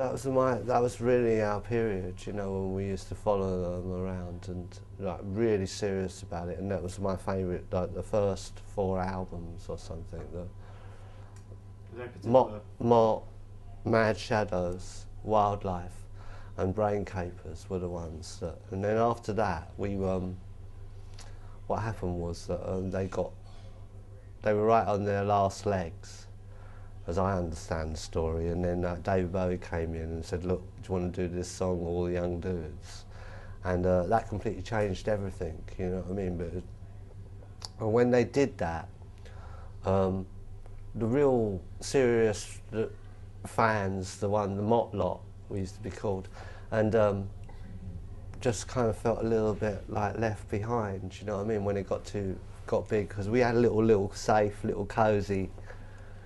that was really our period, you know, when we used to follow them around and like really serious about it. And that was my favourite, like the first 4 albums or something. Mott, Mad Shadows, Wildlife, and Brain Capers were the ones that. And then after that, we what happened was that they were right on their last legs, as I understand the story, and then David Bowie came in and said, look, do you want to do this song, All the Young Dudes? And that completely changed everything, you know what I mean? But when they did that, the real serious fans, the Mott lot, we used to be called, and just kind of felt a little bit like left behind, you know what I mean, when it got big, because we had a little safe, little cosy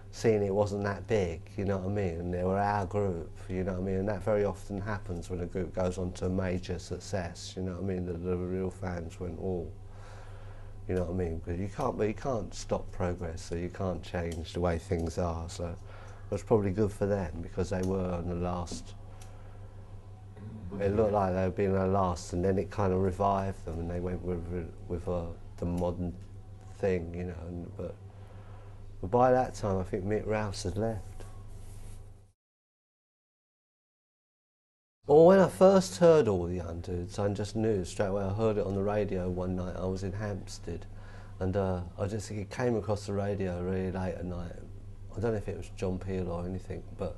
scene. It wasn't that big, you know what I mean, and they were our group, you know what I mean, and that very often happens when a group goes on to major success, you know what I mean, the real fans went all, you know what I mean, but you can't stop progress, so you can't change the way things are, so it was probably good for them, because they were on the last, it looked like they were being the last, and then it kind of revived them, and they went with the modern thing, you know, but by that time I think Mick Rouse had left. Well, when I first heard All the Young Dudes, I just knew straight away. I heard it on the radio one night. I was in Hampstead, and I just think it came across the radio really late at night. I don't know if it was John Peel or anything, but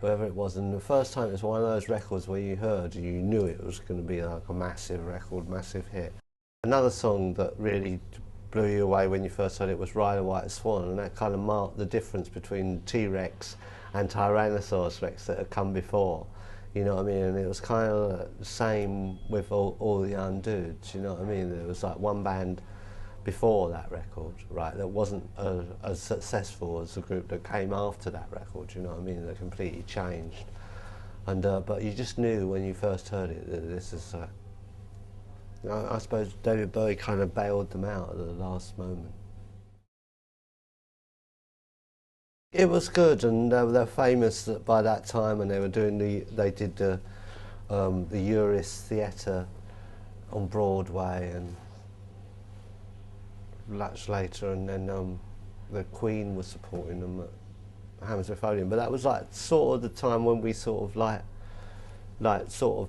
whoever it was. And the first time, it was one of those records where you heard, you knew it was going to be like a massive record, massive hit. Another song that really blew you away when you first heard it was Ride a White Swan, and that kind of marked the difference between T-Rex and Tyrannosaurus Rex that had come before, you know what I mean, and it was kind of the same with all the Young Dudes, you know what I mean. There was like one band before that record, right, that wasn't as successful as the group that came after that record, you know what I mean, that completely changed, and but you just knew when you first heard it that this is I suppose David Bowie kind of bailed them out at the last moment. It was good, and they're famous by that time, and they were doing they did the Uris Theatre on Broadway, and much later, and then the Queen was supporting them at Hammersmith Odeon. But that was like sort of the time when we sort of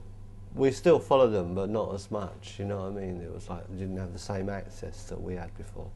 we still followed them, but not as much, you know what I mean? It was like they didn't have the same access that we had before.